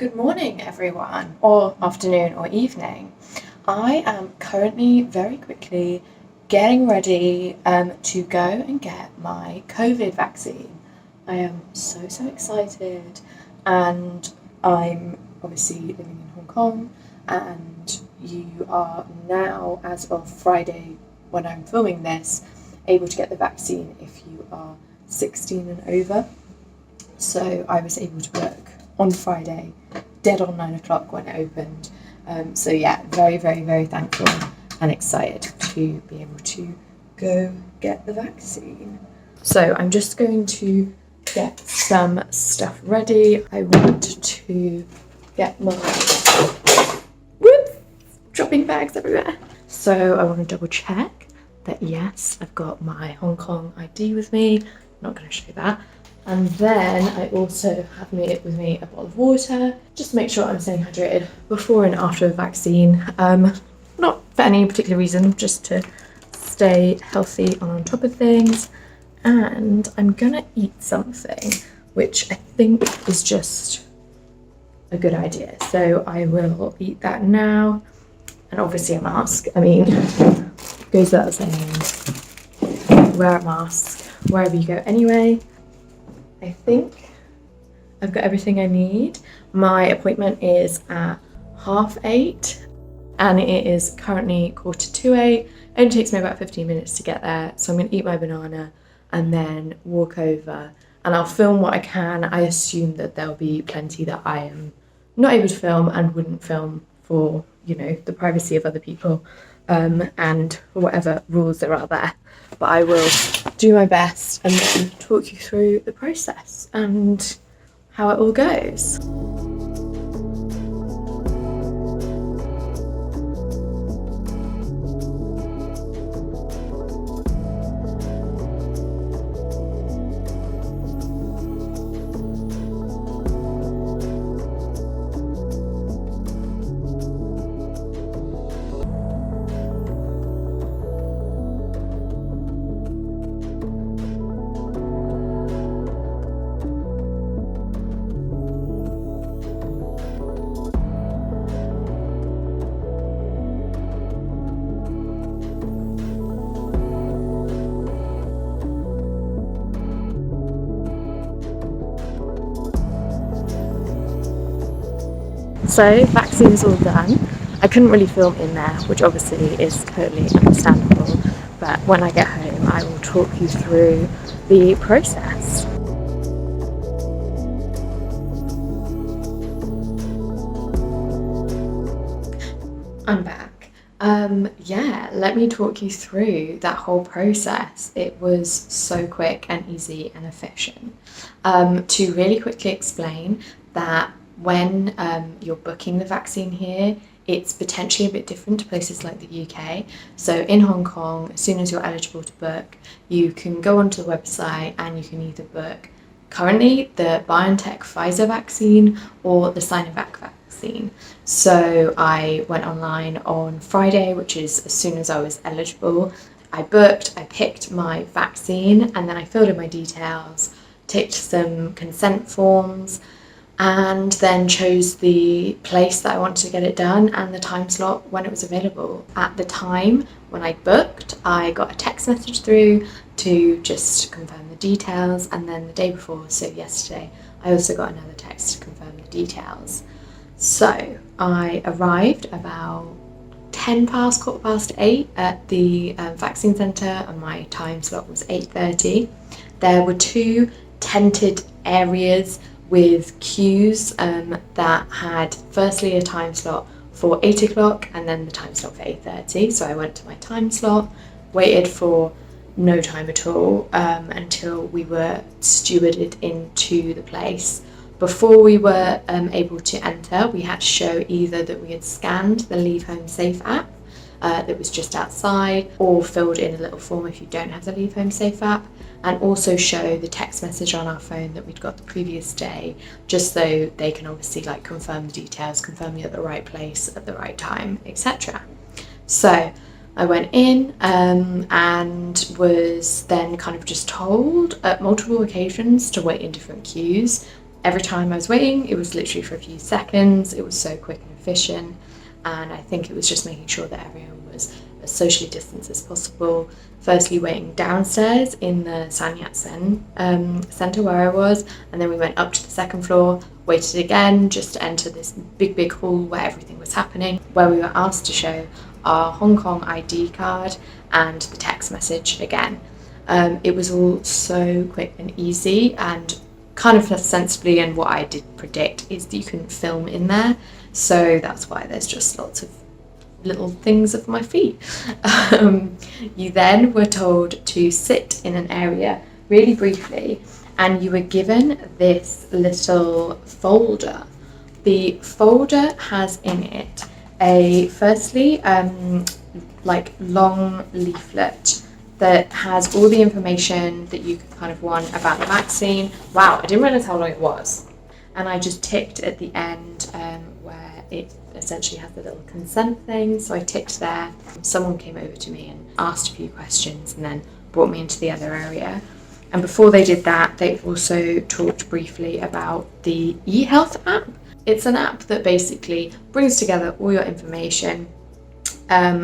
Good morning, everyone, or afternoon or evening. I am currently very quickly getting ready to go and get my COVID vaccine. I am so excited, and I'm obviously living in Hong Kong, and you are now, as of Friday when I'm filming this, able to get the vaccine if you are 16 and over. So I was able to book on Friday, dead on 9 o'clock when it opened. So yeah, very thankful and excited to be able to go get the vaccine. So I'm just going to get some stuff ready. I want to get my dropping bags everywhere. So I want to double check that yes, I've got my Hong Kong ID with me. I'm not going to show that. And then I also have with me a bottle of water, just to make sure I'm staying hydrated before and after the vaccine. Not for any particular reason, just to stay healthy and on top of things. And I'm gonna eat something, which I think is just a good idea. So I will eat that now. And obviously a mask. I mean, goes without saying, wear a mask wherever you go anyway. I think I've got everything I need. My appointment is at 8:30 and it is currently 8:45. It only takes me about 15 minutes to get there. So I'm going to eat my banana and then walk over and I'll film what I can. I assume that there'll be plenty that I am not able to film and wouldn't film for, the privacy of other people and whatever rules there are there. But I will do my best and then talk you through the process and how it all goes. So, vaccine's all done. I couldn't really film in there, which obviously is totally understandable, but when I get home I will talk you through the process. I'm back. Let me talk you through that whole process. It was so quick and easy and efficient. To really quickly explain that when you're booking the vaccine here, it's potentially a bit different to places like the UK. So in Hong Kong, as soon as you're eligible to book, you can go onto the website and you can either book currently the BioNTech Pfizer vaccine or the Sinovac vaccine. So I went online on Friday, which is as soon as I was eligible. I booked, I picked my vaccine, and then I filled in my details, ticked some consent forms, and then chose the place that I wanted to get it done and the time slot when it was available. At the time when I booked, I got a text message through to just confirm the details, and then the day before, so yesterday, I also got another text to confirm the details. So I arrived about 8:10 at the vaccine centre, and my time slot was 8:30. There were 2 tented areas with queues that had firstly a time slot for 8 o'clock and then the time slot for 8:30. So I went to my time slot, waited for no time at all until we were stewarded into the place. Before we were able to enter, we had to show either that we had scanned the Leave Home Safe app that was just outside, or filled in a little form if you don't have the Leave Home Safe app, and also show the text message on our phone that we'd got the previous day, just so they can obviously confirm the details, confirm you're at the right place at the right time, etc. So I went in and was then kind of just told at multiple occasions to wait in different queues. every time I was waiting, it was literally for a few seconds. It was so quick and efficient, and I think it was just making sure that everyone was as socially distanced as possible. Firstly, waiting downstairs in the San Yat-sen centre where I was, and then we went up to the second floor, waited again just to enter this big hall where everything was happening, where we were asked to show our Hong Kong ID card and the text message again. It was all so quick and easy, and kind of sensibly, and what I did predict is that you couldn't film in there, so that's why there's just lots of little things of my feet. You then were told to sit in an area really briefly, and you were given this little folder. The folder has in it a like long leaflet that has all the information that you could kind of want about the vaccine. Wow, I didn't realize how long it was. And I just ticked at the end where it essentially has the little consent thing. So I ticked there. Someone came over to me and asked a few questions and then brought me into the other area. And before they did that, they also talked briefly about the eHealth app. It's an app that basically brings together all your information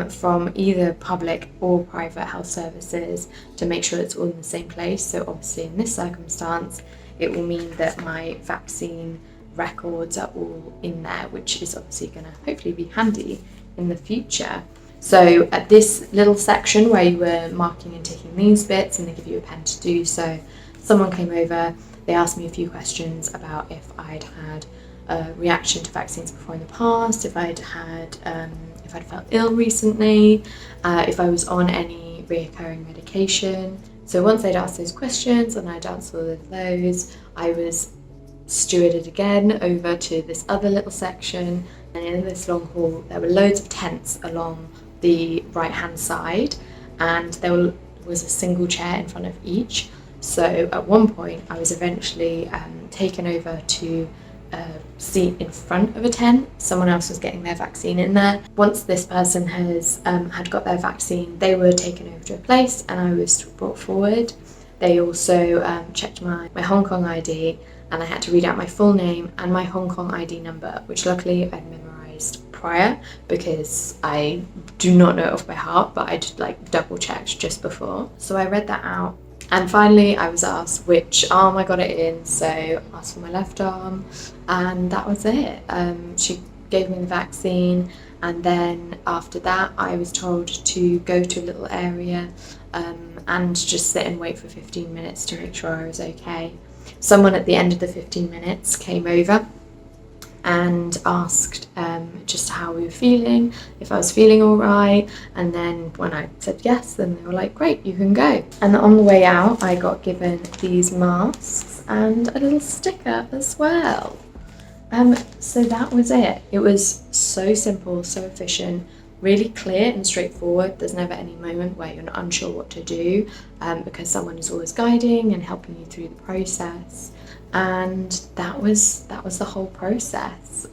from either public or private health services to make sure it's all in the same place. So obviously in this circumstance, it will mean that my vaccine records are all in there, which is obviously going to hopefully be handy in the future. So at this little section where you were marking and ticking these bits, and they give you a pen to do so, someone came over, they asked me a few questions about if I'd had a reaction to vaccines before in the past, if I'd felt ill recently, if I was on any reoccurring medication. So once they'd asked those questions and I'd answered all of those, I was stewarded again over to this other little section, and in this long hall there were loads of tents along the right hand side, and there was a single chair in front of each. So at one point I was eventually taken over to a seat in front of a tent. Someone else was getting their vaccine in there. Once this person had got their vaccine, they were taken over to a place and I was brought forward. They also checked my Hong Kong ID, and I had to read out my full name and my Hong Kong ID number, which luckily I'd memorised prior because I do not know it off by heart, but I'd double checked just before. So I read that out. And finally, I was asked which arm I got it in, so I asked for my left arm, and that was it. She gave me the vaccine, and then after that, I was told to go to a little area and just sit and wait for 15 minutes to make sure I was okay. Someone at the end of the 15 minutes came over and asked just how we were feeling, if I was feeling all right, and then when I said yes, then they were like, great, you can go. And on the way out, I got given these masks and a little sticker as well. So that was it. It was so simple, so efficient, really clear and straightforward. There's never any moment where you're not unsure what to do, because someone is always guiding and helping you through the process. And that was the whole process.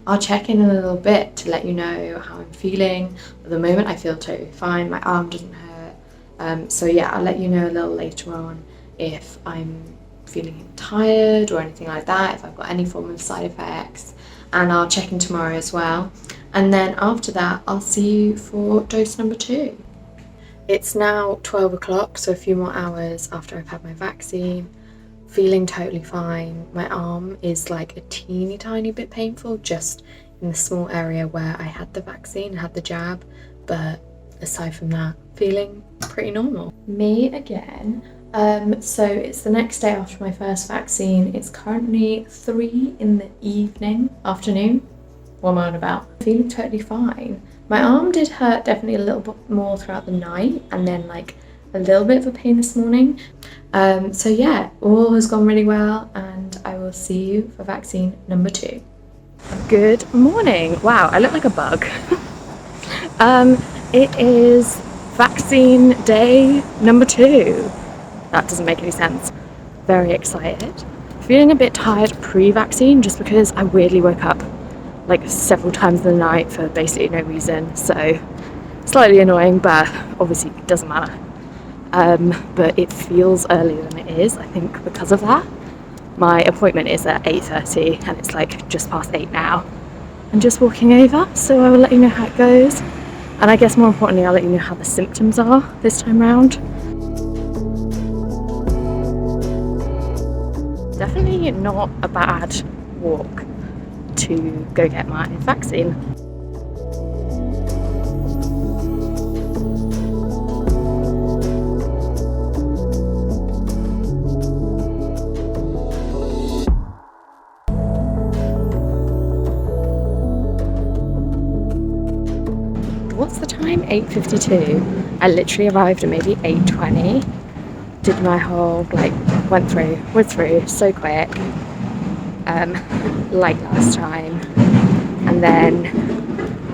I'll check in a little bit to let you know how I'm feeling. At the moment I feel totally fine, my arm doesn't hurt, so yeah, I'll let you know a little later on if I'm feeling tired or anything like that, if I've got any form of side effects, and I'll check in tomorrow as well. And then after that I'll see you for dose number 2. It's now 12 o'clock, so a few more hours after I've had my vaccine. Feeling totally fine. My arm is like a teeny tiny bit painful just in the small area where I had the vaccine, had the jab, but aside from that, feeling pretty normal. Me again. So it's the next day after my first vaccine. It's currently 3 in the afternoon. What am I on about? Feeling totally fine. My arm did hurt definitely a little bit more throughout the night, and then a little bit of a pain this morning. So yeah, all has gone really well, and I will see you for vaccine number 2. Good morning. Wow, I look like a bug. It is vaccine day number 2. That doesn't make any sense. Very excited. Feeling a bit tired pre-vaccine just because I weirdly woke up several times in the night for basically no reason. So slightly annoying, but obviously it doesn't matter. But it feels earlier than it is, I think because of that. my appointment is at 8:30 and it's like just past 8 now. I'm just walking over, so I will let you know how it goes. And I guess more importantly, I'll let you know how the symptoms are this time round. Definitely not a bad walk to go get my vaccine. What's the time? 8:52. I literally arrived at maybe 8:20. Did my whole, like, we're through so quick, like last time, and then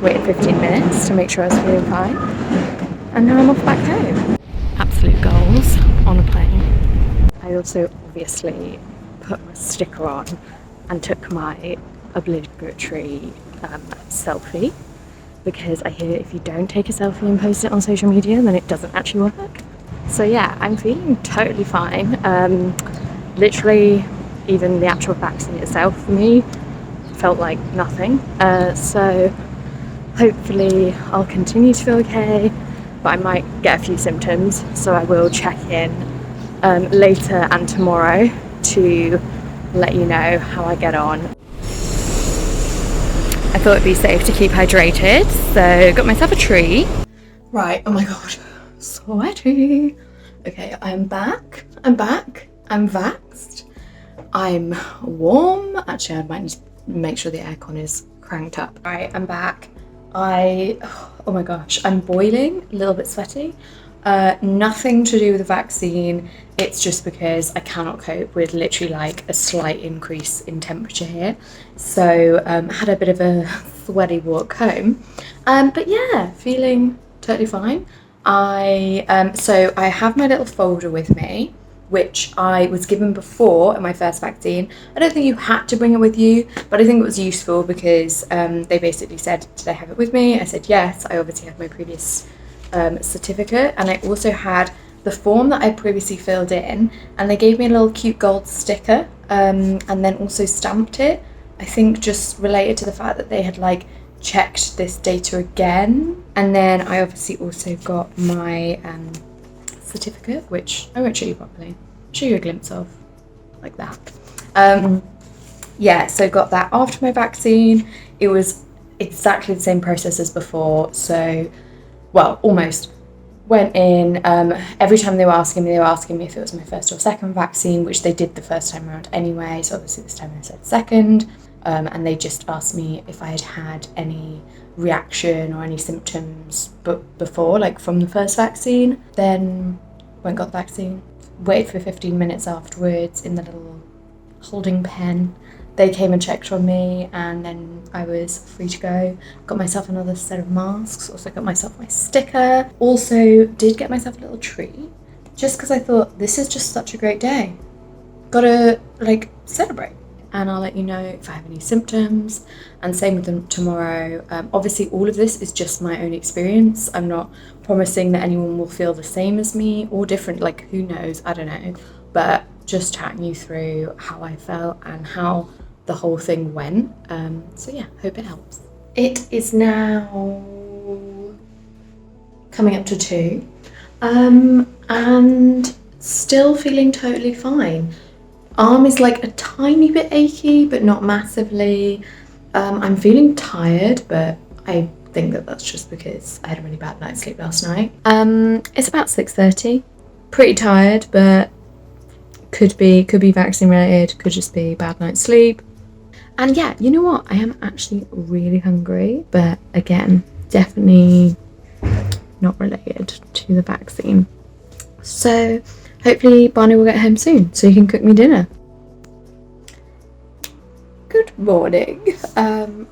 waited 15 minutes to make sure I was feeling fine, and now I'm off back home. Absolute goals on a plane. I also obviously put my sticker on and took my obligatory selfie, because I hear if you don't take a selfie and post it on social media, then it doesn't actually work. So yeah, I'm feeling totally fine. Literally, even the actual vaccine itself for me felt like nothing. So hopefully I'll continue to feel okay, but I might get a few symptoms. So I will check in later and tomorrow to let you know how I get on. I thought it'd be safe to keep hydrated, so got myself a treat. Right, oh my god, sweaty. Okay, I'm back, I'm vaxxed, I'm warm. Actually, I might need to make sure the aircon is cranked up. Right, I'm back. Oh my gosh, I'm boiling, a little bit sweaty. Nothing to do with the vaccine, it's just because I cannot cope with literally like a slight increase in temperature here. So had a bit of a sweaty walk home, but yeah, feeling totally fine. So I have my little folder with me, which I was given before at my first vaccine. I don't think you had to bring it with you, but I think it was useful because they basically said, did I have it with me? I said yes. I obviously had my previous certificate, and I also had the form that I previously filled in, and they gave me a little cute gold sticker, and then also stamped it, I think just related to the fact that they had like checked this data again. And then I obviously also got my certificate, which I won't show you properly, I'll show you a glimpse of, like that. Yeah, so got that after my vaccine. It was exactly the same process as before, so well, almost. Went in, every time they were asking me if it was my first or second vaccine, which they did the first time around anyway, so obviously this time I said second, and they just asked me if I had had any reaction or any symptoms before, like from the first vaccine. Then went and got the vaccine, waited for 15 minutes afterwards in the little holding pen. They came and checked on me, and then I was free to go. Got myself another set of masks, also got myself my sticker. Also did get myself a little treat, just because I thought this is just such a great day. Gotta like celebrate. And I'll let you know if I have any symptoms, and same with them tomorrow. Obviously all of this is just my own experience. I'm not promising that anyone will feel the same as me or different, like who knows, I don't know. But just chatting you through how I felt and how the whole thing went. So yeah, hope it helps. It is now coming up to 2, and still feeling totally fine. Arm is like a tiny bit achy, but not massively. I'm feeling tired, but I think that that's just because I had a really bad night's sleep last night. It's about 6:30. Pretty tired, but could be vaccine related, could just be bad night's sleep. And yeah, you know what? I am actually really hungry, but again, definitely not related to the vaccine. So hopefully Barney will get home soon so he can cook me dinner. Good morning.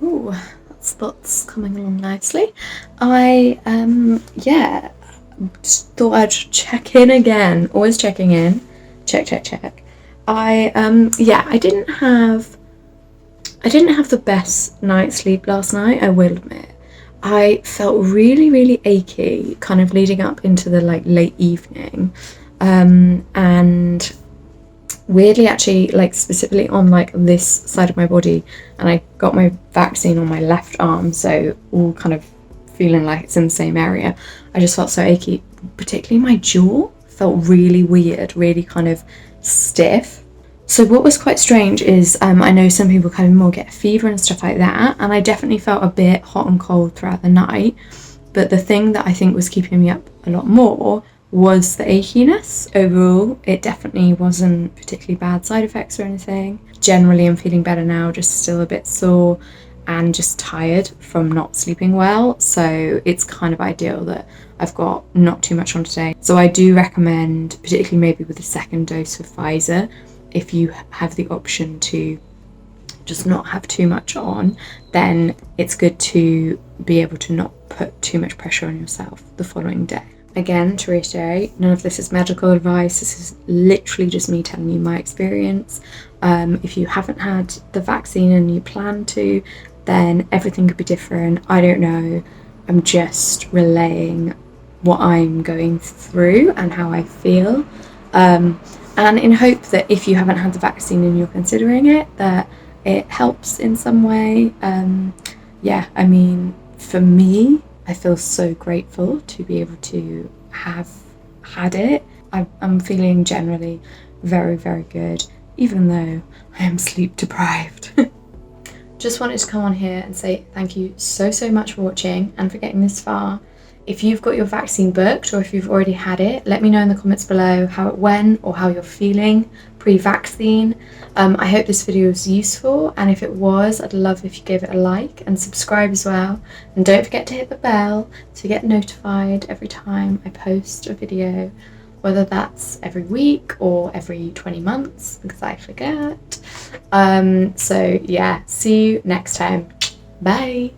Ooh, that's coming along nicely. I just thought I'd check in again. Always checking in. Check. I didn't have the best night's sleep last night, I will admit. I felt really, really achy kind of leading up into the like late evening. And weirdly actually, like specifically on like this side of my body, and I got my vaccine on my left arm, so all kind of feeling like it's in the same area. I just felt so achy, particularly my jaw felt really weird, really kind of stiff. So what was quite strange is I know some people kind of more get a fever and stuff like that, and I definitely felt a bit hot and cold throughout the night, but the thing that I think was keeping me up a lot more was the achiness. Overall, it definitely wasn't particularly bad side effects or anything. Generally, I'm feeling better now, just still a bit sore and just tired from not sleeping well. So it's kind of ideal that I've got not too much on today. So I do recommend, particularly maybe with the second dose of Pfizer, if you have the option to just not have too much on, then it's good to be able to not put too much pressure on yourself the following day. Again, to reiterate, none of this is medical advice. This is literally just me telling you my experience. If you haven't had the vaccine and you plan to, then everything could be different. I don't know. I'm just relaying what I'm going through and how I feel. And in hope that if you haven't had the vaccine and you're considering it, that it helps in some way. Yeah, I mean, for me, I feel so grateful to be able to have had it. I'm feeling generally very, very good, even though I am sleep deprived. Just wanted to come on here and say thank you so much for watching and for getting this far. If you've got your vaccine booked or if you've already had it, let me know in the comments below how it went or how you're feeling pre-vaccine. I hope this video was useful, and if it was, I'd love if you gave it a like and subscribe as well. And don't forget to hit the bell to get notified every time I post a video, whether that's every week or every 20 months, because I forget. So yeah, see you next time. Bye.